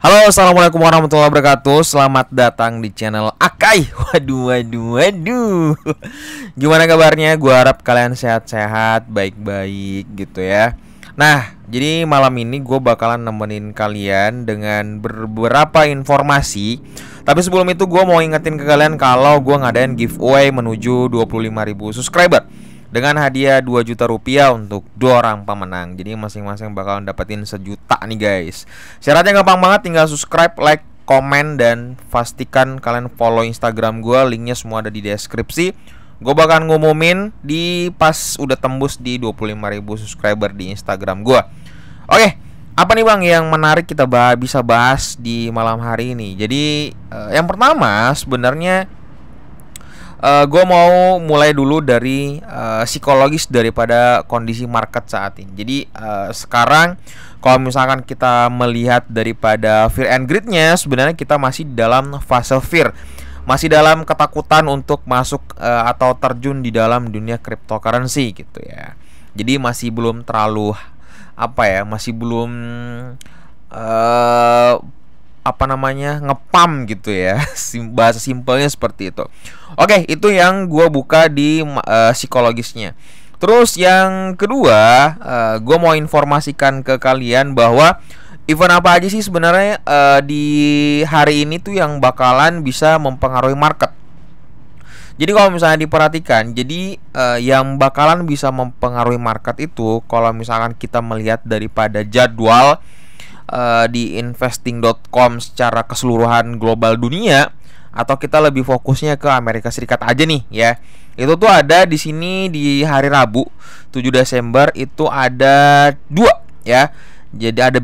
Halo, assalamualaikum warahmatullahi wabarakatuh. Selamat datang di channel Akai. Waduh. Gimana kabarnya? Gua harap kalian sehat-sehat, baik-baik gitu ya. Nah, jadi malam ini gue bakalan nemenin kalian dengan beberapa informasi. Tapi sebelum itu gue mau ingetin ke kalian kalau gue ngadain giveaway menuju 25.000 subscriber dengan hadiah 2 juta rupiah untuk 2 orang pemenang. Jadi masing-masing bakalan dapetin 1 juta nih guys. Syaratnya gampang banget, tinggal subscribe, like, komen, dan pastikan kalian follow Instagram gue. Linknya semua ada di deskripsi. Gue bakalan ngumumin di pas udah tembus di 25.000 subscriber di Instagram gue. Oke, apa nih bang yang menarik kita bisa bahas di malam hari ini? Jadi yang pertama sebenarnya gue mau mulai dulu dari psikologis daripada kondisi market saat ini. Jadi sekarang kalau misalkan kita melihat daripada fear and greed-nya, sebenarnya kita masih dalam fase fear, masih dalam ketakutan untuk masuk atau terjun di dalam dunia cryptocurrency gitu ya. Jadi masih belum terlalu masih belum ngepam gitu ya. Bahasa simpelnya seperti itu. Oke, itu yang gue buka di psikologisnya. Terus yang kedua, gue mau informasikan ke kalian bahwa event apa aja sih sebenarnya di hari ini tuh yang bakalan bisa mempengaruhi market. Jadi kalau misalnya diperhatikan, jadi yang bakalan bisa mempengaruhi market itu kalau misalkan kita melihat daripada jadwal di investing.com secara keseluruhan global dunia, atau kita lebih fokusnya ke Amerika Serikat aja nih ya. Itu tuh ada di sini di hari Rabu 7 Desember itu ada 2 ya. Jadi ada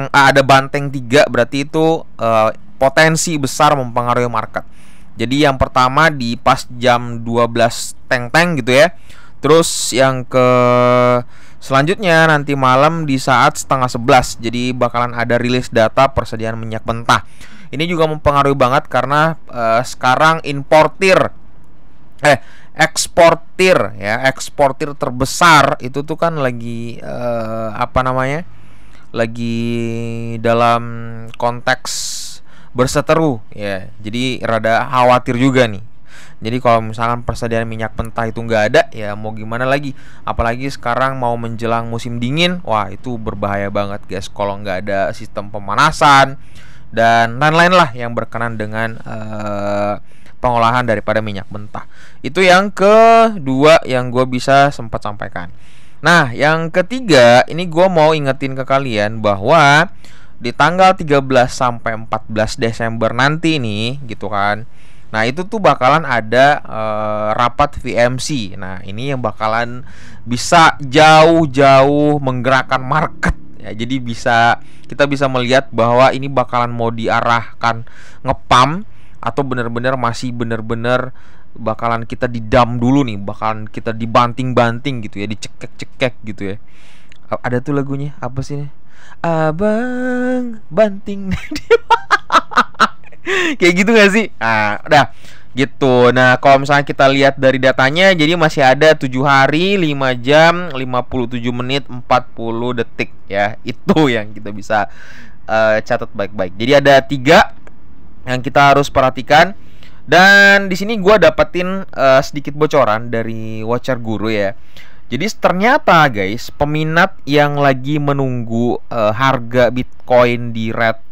ada banteng 3, berarti itu potensi besar mempengaruhi market. Jadi yang pertama di pas jam 12 teng-teng gitu ya. Terus yang selanjutnya nanti malam di saat setengah 11. Jadi bakalan ada rilis data persediaan minyak mentah. Ini juga mempengaruhi banget karena sekarang eksportir terbesar itu tuh kan lagi lagi dalam konteks berseteru ya. Jadi rada khawatir juga nih. Jadi kalau misalkan persediaan minyak mentah itu nggak ada, ya mau gimana lagi. Apalagi sekarang mau menjelang musim dingin, wah itu berbahaya banget guys. Kalau nggak ada sistem pemanasan dan lain-lain lah yang berkenan dengan pengolahan daripada minyak mentah. Itu yang kedua yang gue bisa sempat sampaikan. Nah, yang ketiga ini gue mau ingetin ke kalian bahwa di tanggal 13 sampai 14 Desember nanti nih gitu kan. Nah, itu tuh bakalan ada rapat VMC. Nah, ini yang bakalan bisa jauh-jauh menggerakkan market ya. Jadi kita bisa melihat bahwa ini bakalan mau diarahkan ngepam atau benar-benar masih benar-benar bakalan kita didam dulu nih, bakalan kita dibanting-banting gitu ya, dicekek-cekek gitu ya. Ada tuh lagunya apa sih nih? Abang banting. Kayak gitu gak sih? Nah, udah gitu. Nah, kalau misalnya kita lihat dari datanya, jadi masih ada 7 hari, 5 jam, 57 menit, 40 detik ya. Itu yang kita bisa catat baik-baik. Jadi ada 3 yang kita harus perhatikan. Dan di sini gue dapetin sedikit bocoran dari Watcher Guru ya. Jadi ternyata guys, peminat yang lagi menunggu harga Bitcoin di rate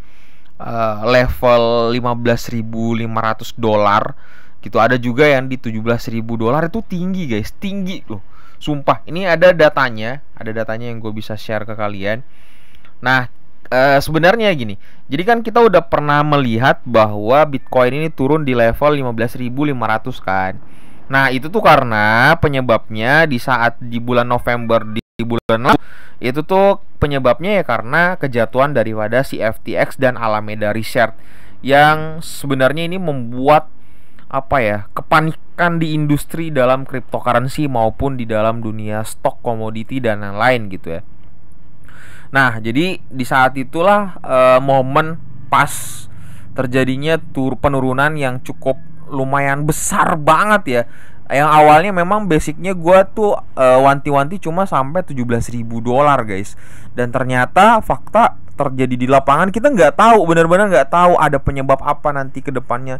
level 15.500 dolar gitu, ada juga yang di 17.000 dolar. Itu tinggi guys, tinggi loh, sumpah. Ini ada datanya yang gue bisa share ke kalian. Nah, sebenarnya gini, jadi kan kita udah pernah melihat bahwa Bitcoin ini turun di level 15.500 kan. Nah, itu tuh karena penyebabnya di saat di bulan November, di bulan lalu, itu tuh penyebabnya ya karena kejatuhan daripada si FTX dan Alameda Research, yang sebenarnya ini membuat kepanikan di industri dalam cryptocurrency maupun di dalam dunia stok, komoditi dan lain-lain gitu ya. Nah, jadi di saat itulah momen pas terjadinya penurunan yang cukup lumayan besar banget ya. Yang awalnya memang basicnya gue tuh wanti-wanti cuma sampai $17.000 guys. Dan ternyata fakta terjadi di lapangan, kita nggak tahu, benar-benar nggak tahu ada penyebab apa nanti ke depannya.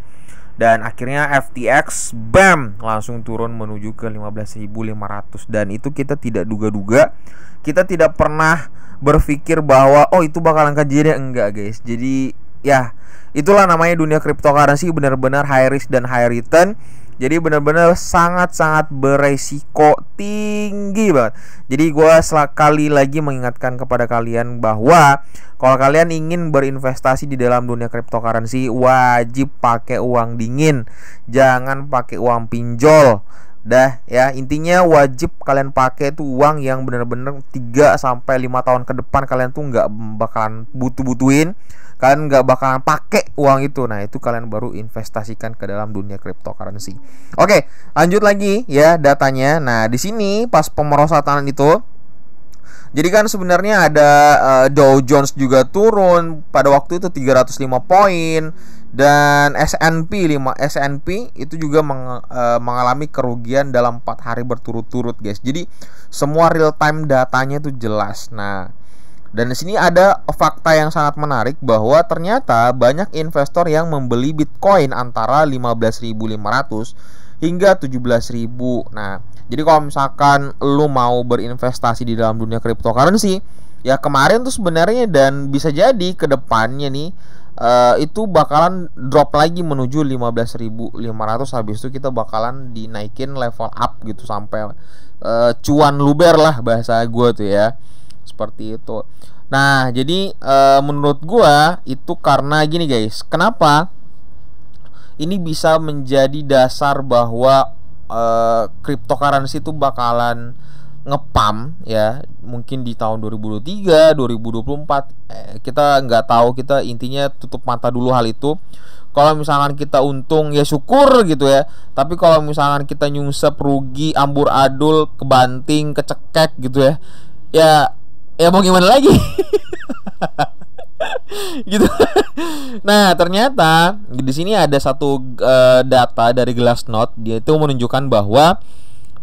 Dan akhirnya FTX bam langsung turun menuju ke 15.500. Dan itu kita tidak duga-duga. Kita tidak pernah berpikir bahwa oh itu bakalan kejadian, enggak guys. Jadi ya itulah namanya dunia cryptocurrency, benar-benar high risk dan high return. Jadi benar-benar sangat-sangat beresiko tinggi banget. Jadi gue sekali lagi mengingatkan kepada kalian bahwa kalau kalian ingin berinvestasi di dalam dunia cryptocurrency, wajib pakai uang dingin, jangan pakai uang pinjol. Dah ya, intinya wajib kalian pakai tuh uang yang benar-benar 3 sampai 5 tahun ke depan kalian tuh nggak bakalan butuh-butuhin. Kalian nggak bakalan pakai uang itu. Nah itu kalian baru investasikan ke dalam dunia cryptocurrency. Oke, lanjut lagi ya datanya. Nah di sini pas pemerosotan itu, jadi kan sebenarnya ada Dow Jones juga turun pada waktu itu 305 poin, dan S&P itu juga mengalami kerugian dalam 4 hari berturut-turut guys. Jadi semua real time datanya itu jelas. Nah, dan di sini ada fakta yang sangat menarik bahwa ternyata banyak investor yang membeli Bitcoin antara 15.500 hingga 17.000. Nah, jadi kalau misalkan lu mau berinvestasi di dalam dunia cryptocurrency, ya kemarin tuh sebenarnya dan bisa jadi ke depannya nih itu bakalan drop lagi menuju 15.500. Habis itu kita bakalan dinaikin level up gitu sampai cuan luber lah bahasa gue tuh ya. Seperti itu. Nah, jadi menurut gua itu karena gini guys. Kenapa ini bisa menjadi dasar bahwa cryptocurrency itu bakalan ngepam ya, mungkin di tahun 2023, 2024 kita nggak tahu. Kita intinya tutup mata dulu hal itu. Kalau misalkan kita untung ya syukur gitu ya. Tapi kalau misalkan kita nyungsep, rugi, ambur-adul, kebanting, kecekek gitu ya, ya mau gimana lagi. Gitu. Nah, ternyata di sini ada satu data dari Glassnode. Dia itu menunjukkan bahwa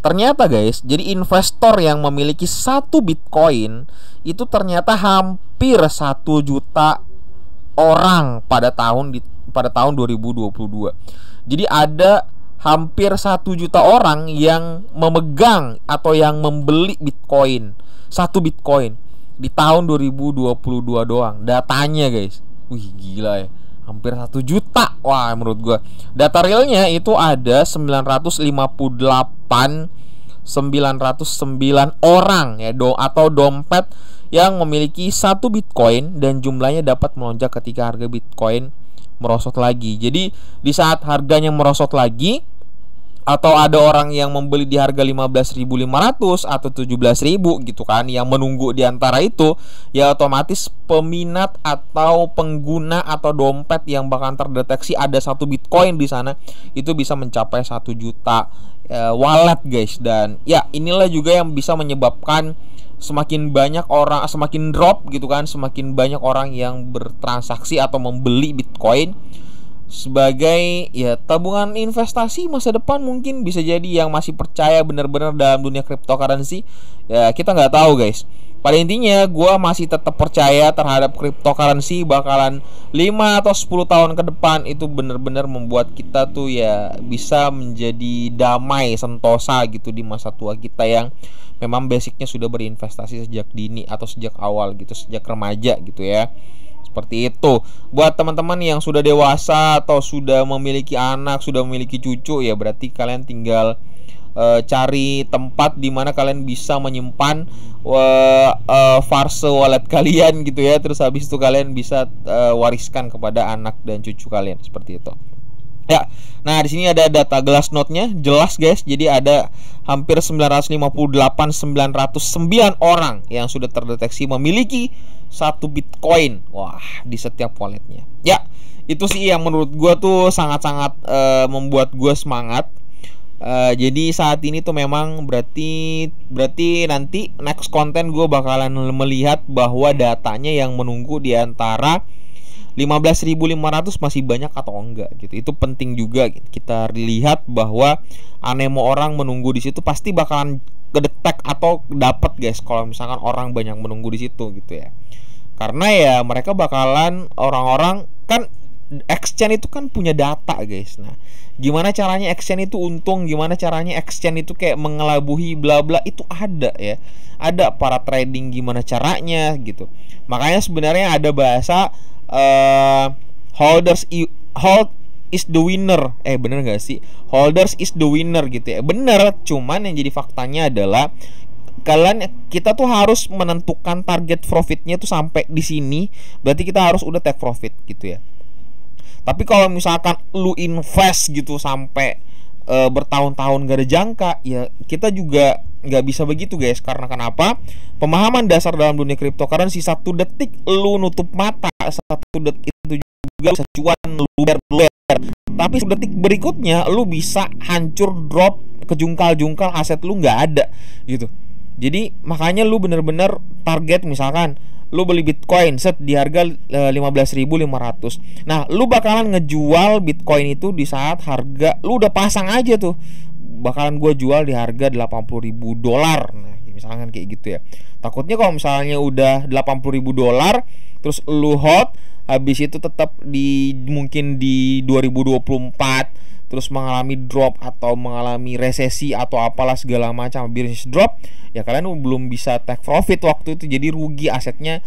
ternyata guys, jadi investor yang memiliki 1 Bitcoin itu ternyata hampir 1 juta orang pada tahun 2022. Jadi ada hampir 1 juta orang yang memegang atau yang membeli Bitcoin, 1 Bitcoin di tahun 2022 doang. Datanya guys, wih gila ya, hampir 1 juta. Wah menurut gua data realnya itu ada 909 orang ya atau dompet yang memiliki 1 Bitcoin, dan jumlahnya dapat melonjak ketika harga Bitcoin merosot lagi. Jadi di saat harganya merosot lagi, atau ada orang yang membeli di harga 15.500 atau 17.000 gitu kan, yang menunggu di antara itu, ya otomatis peminat atau pengguna atau dompet yang bakal terdeteksi ada 1 Bitcoin di sana itu bisa mencapai 1 juta wallet guys. Dan ya inilah juga yang bisa menyebabkan semakin banyak orang, semakin drop gitu kan, semakin banyak orang yang bertransaksi atau membeli Bitcoin sebagai ya tabungan investasi masa depan. Mungkin bisa jadi yang masih percaya benar-benar dalam dunia cryptocurrency, ya kita nggak tahu guys. Pada intinya gue masih tetap percaya terhadap cryptocurrency bakalan 5 atau 10 tahun ke depan itu benar-benar membuat kita tuh ya bisa menjadi damai sentosa gitu di masa tua kita yang memang basicnya sudah berinvestasi sejak dini atau sejak awal gitu, sejak remaja gitu ya. Seperti itu. Buat teman-teman yang sudah dewasa atau sudah memiliki anak, sudah memiliki cucu, ya berarti kalian tinggal cari tempat di mana kalian bisa menyimpan farse wallet kalian gitu ya. Terus habis itu kalian bisa wariskan kepada anak dan cucu kalian, seperti itu. Ya. Nah, di sini ada data Glassnode-nya, jelas guys. Jadi ada hampir 959 orang yang sudah terdeteksi memiliki 1 Bitcoin. Wah, di setiap walletnya. Ya, itu sih yang menurut gue tuh sangat-sangat membuat gue semangat. Jadi saat ini tuh memang berarti nanti next konten gue bakalan melihat bahwa datanya yang menunggu di antara 15.500 masih banyak atau enggak gitu. Itu penting juga kita lihat bahwa animo orang menunggu di situ pasti bakalan kedetek atau dapat guys kalau misalkan orang banyak menunggu di situ gitu ya. Karena ya mereka bakalan orang-orang kan exchange itu kan punya data guys. Nah, gimana caranya exchange itu untung, gimana caranya exchange itu kayak mengelabuhi bla bla itu ada ya. Ada para trading gimana caranya gitu. Makanya sebenarnya ada bahasa hold is the winner. Bener gak sih? Holders is the winner gitu ya. Bener, cuman yang jadi faktanya adalah kita tuh harus menentukan target profitnya tuh sampai di sini. Berarti kita harus udah take profit gitu ya. Tapi kalau misalkan lu invest gitu sampai bertahun-tahun gak ada jangka, ya kita juga nggak bisa begitu guys. Karena kenapa? Pemahaman dasar dalam dunia cryptocurrency, 1 detik lu nutup mata, 1 detik itu juga bisa cuan luber. Tapi 1 detik berikutnya lu bisa hancur, drop, kejungkal-jungkal, aset lu nggak ada gitu. Jadi makanya lu bener-bener target, misalkan lu beli Bitcoin set di harga 15.500. Nah, lu bakalan ngejual Bitcoin itu di saat harga lu udah pasang aja tuh. Bakalan gua jual di harga $80.000. Nah, misalkan kayak gitu ya. Takutnya kalau misalnya udah $80.000 terus lu hold, habis itu tetap mungkin di 2024 terus mengalami drop atau mengalami resesi atau apalah segala macam, bisnis drop, ya kalian belum bisa take profit waktu itu, jadi rugi, asetnya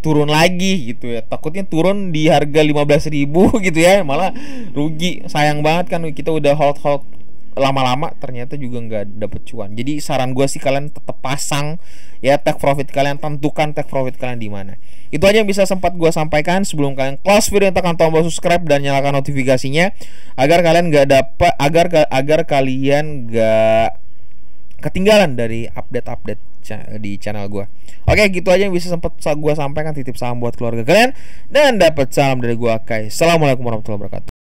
turun lagi gitu ya. Takutnya turun di harga 15.000 gitu ya, malah rugi. Sayang banget kan kita udah hold lama-lama ternyata juga nggak dapet cuan. Jadi saran gue sih kalian tetap pasang ya take profit kalian, tentukan take profit kalian di mana. Itu aja yang bisa sempat gue sampaikan. Sebelum kalian close video, tekan tombol subscribe dan nyalakan notifikasinya agar kalian nggak dapat agar kalian nggak ketinggalan dari update di channel gue. Oke, gitu aja yang bisa sempat gue sampaikan. Titip salam buat keluarga kalian dan dapat salam dari gue, Akai. Assalamualaikum warahmatullahi wabarakatuh.